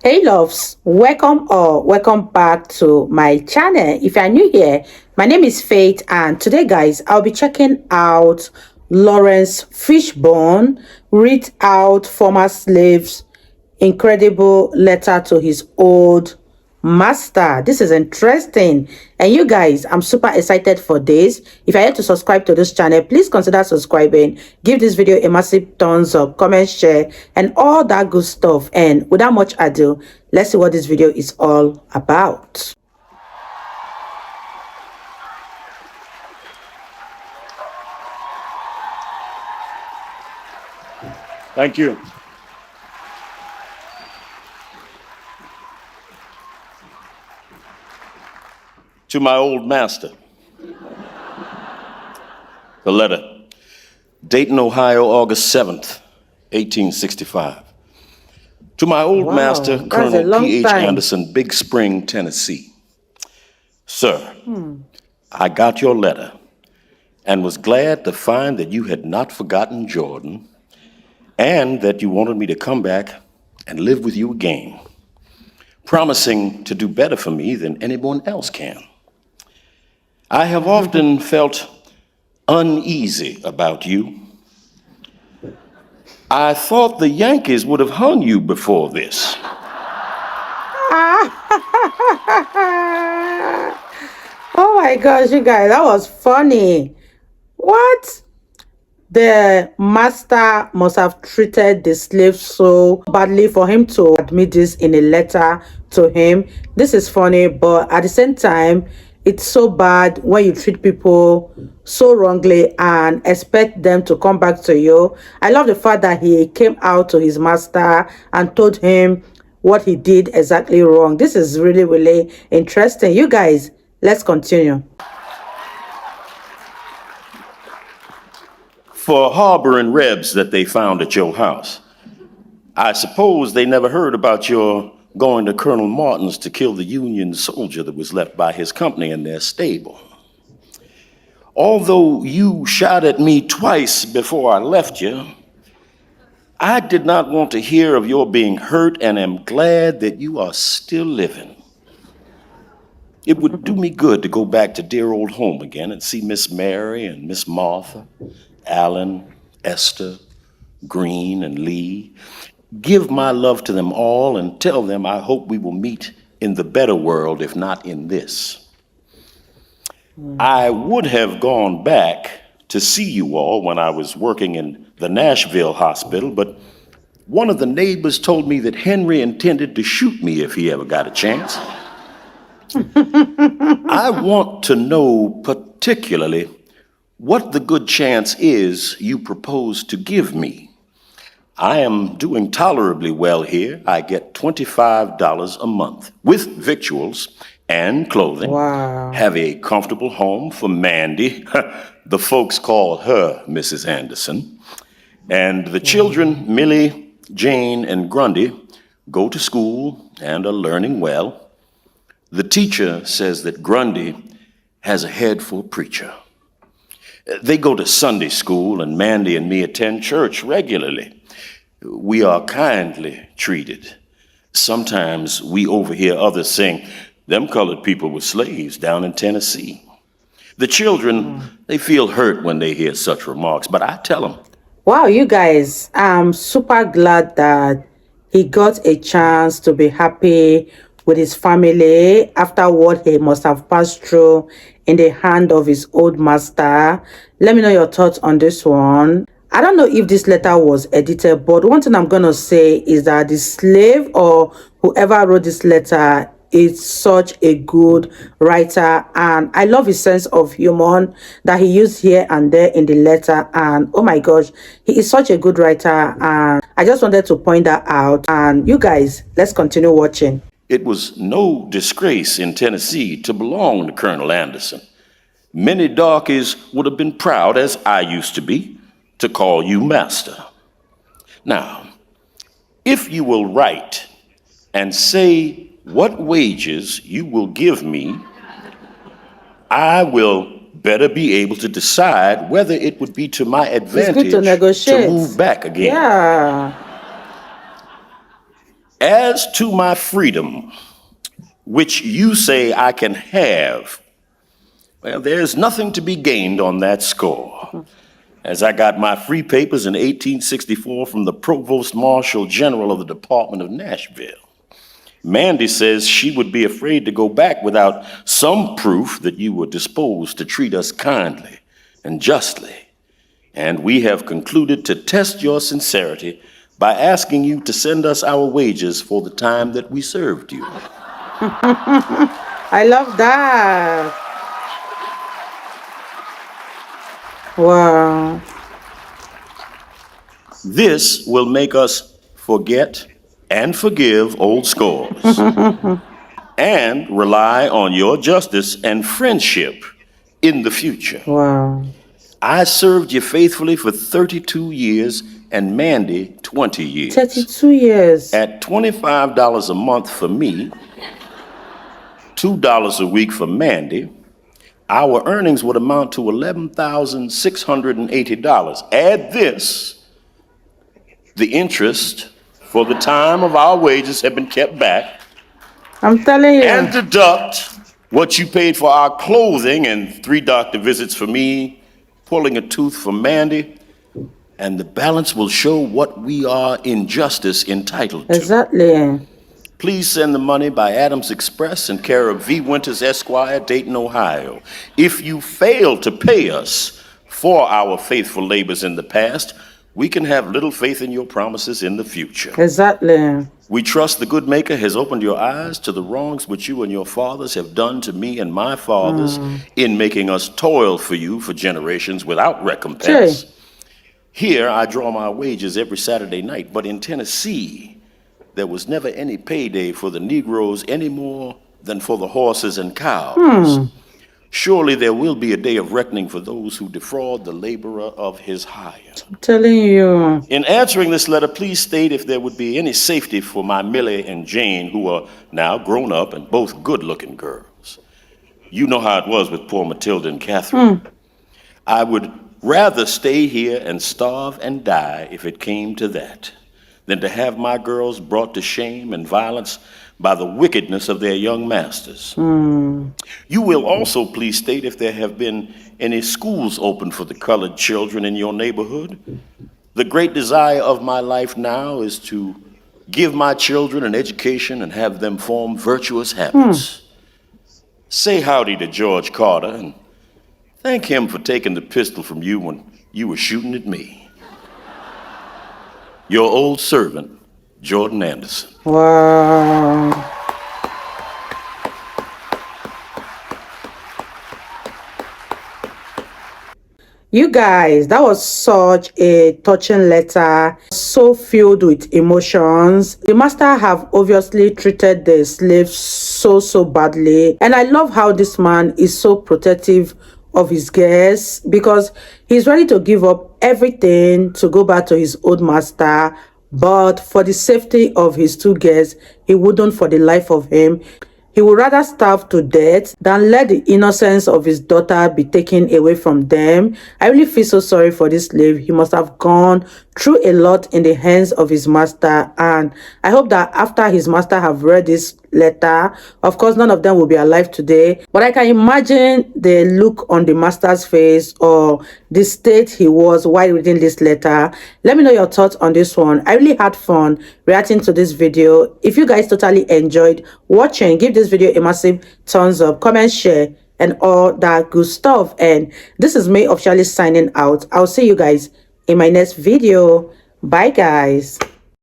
Hey loves, welcome or welcome back to my channel. If you are new here, my name is Faith, and today guys, I'll be checking out Laurence Fishburne read out former slaves' incredible letter to his old master. This is interesting, and you guys, I'm super excited for this. If you're yet to subscribe to this channel, please consider subscribing, give this video a massive thumbs up, comment, share, and all that good stuff. And without much ado, let's see what this video is all about. Thank you. To my old master. The letter. Dayton, Ohio, August 7th, 1865. To my old master, Colonel P.H. Anderson, Big Spring, Tennessee. Sir, I got your letter and was glad to find that you had not forgotten Jordan and that you wanted me to come back and live with you again, promising to do better for me than anyone else can. I have often felt uneasy about you. I thought the Yankees would have hung you before this. Oh my gosh, you guys, that was funny. What? The master must have treated the slave so badly for him to admit this in a letter to him. This is funny, but at the same time, it's so bad when you treat people so wrongly and expect them to come back to you. I love the fact that he came out to his master and told him what he did exactly wrong. This is really, really interesting. You guys, let's continue. For harboring rebs that they found at your house. I suppose they never heard about your going to Colonel Martin's to kill the Union soldier that was left by his company in their stable. Although you shot at me twice before I left you, I did not want to hear of your being hurt and am glad that you are still living. It would do me good to go back to dear old home again and see Miss Mary and Miss Martha, Alan, Esther, Green, and Lee. Give my love to them all and tell them I hope we will meet in the better world, if not in this. I would have gone back to see you all when I was working in the Nashville hospital, but one of the neighbors told me that Henry intended to shoot me if he ever got a chance. I want to know particularly what the good chance is you propose to give me. I am doing tolerably well here. I get $25 a month with victuals and clothing. Wow. Have a comfortable home for Mandy. The folks call her Mrs. Anderson. And the children, Millie, Jane, and Grundy, go to school and are learning well. The teacher says that Grundy has a head for a preacher. They go to Sunday school, and Mandy and me attend church regularly. We are kindly treated. Sometimes we overhear others saying, them colored people were slaves down in Tennessee. The children, they feel hurt when they hear such remarks, but I tell them. Wow, you guys, I'm super glad that he got a chance to be happy with his family after what he must have passed through in the hand of his old master. Let me know your thoughts on this one. I don't know if this letter was edited, but one thing I'm going to say is that the slave or whoever wrote this letter is such a good writer, and I love his sense of humor that he used here and there in the letter. And oh my gosh, he is such a good writer, and I just wanted to point that out. And you guys, let's continue watching. It was no disgrace in Tennessee to belong to Colonel Anderson. Many darkies would have been proud, as I used to be, to call you master. Now, if you will write and say what wages you will give me, I will better be able to decide whether it would be to my advantage to move back again. Yeah. As to my freedom, which you say I can have, well, there's nothing to be gained on that score. As I got my free papers in 1864 from the Provost Marshal General of the Department of Nashville. Mandy says she would be afraid to go back without some proof that you were disposed to treat us kindly and justly. And we have concluded to test your sincerity by asking you to send us our wages for the time that we served you. I love that. Wow. This will make us forget and forgive old scores and rely on your justice and friendship in the future. Wow. I served you faithfully for 32 years and Mandy 20 years. 32 years. At $25 a month for me, $2 a week for Mandy, our earnings would amount to $11,680. Add this, the interest for the time of our wages have been kept back, I'm telling you. and deduct what you paid for our clothing and 3 doctor visits for me, pulling a tooth for Mandy, and the balance will show what we are in justice entitled to. Exactly. Please send the money by Adams Express in care of V. Winters, Esquire, Dayton, Ohio. If you fail to pay us for our faithful labors in the past, we can have little faith in your promises in the future. Exactly. We trust the good maker has opened your eyes to the wrongs which you and your fathers have done to me and my fathers in making us toil for you for generations without recompense. Sure. Here I draw my wages every Saturday night, but in Tennessee, there was never any payday for the Negroes any more than for the horses and cows. Surely there will be a day of reckoning for those who defraud the laborer of his hire. I'm telling you. In answering this letter, please state if there would be any safety for my Millie and Jane, who are now grown up and both good-looking girls. You know how it was with poor Matilda and Catherine. I would rather stay here and starve and die if it came to that, than to have my girls brought to shame and violence by the wickedness of their young masters. You will also please state if there have been any schools open for the colored children in your neighborhood. The great desire of my life now is to give my children an education and have them form virtuous habits. Say howdy to George Carter and thank him for taking the pistol from you when you were shooting at me. Your old servant, Jordan Anderson. Wow. You guys, that was such a touching letter, so filled with emotions. The master have obviously treated the slaves so badly, and I love how this man is so protective of his guests because he's ready to give up everything to go back to his old master, but for the safety of his 2 guests, he wouldn't for the life of him. He would rather starve to death than let the innocence of his daughter be taken away from them. I really feel so sorry for this slave. He must have gone through a lot in the hands of his master, and I hope that after his master have read this letter, of course none of them will be alive today, but I can imagine the look on the master's face or the state he was while reading this letter. Let me know your thoughts on this one. I really had fun reacting to this video. If you guys totally enjoyed watching, give this video a massive thumbs up, comment, share, and all that good stuff. And this is me officially signing out. I'll see you guys in my next video. Bye guys.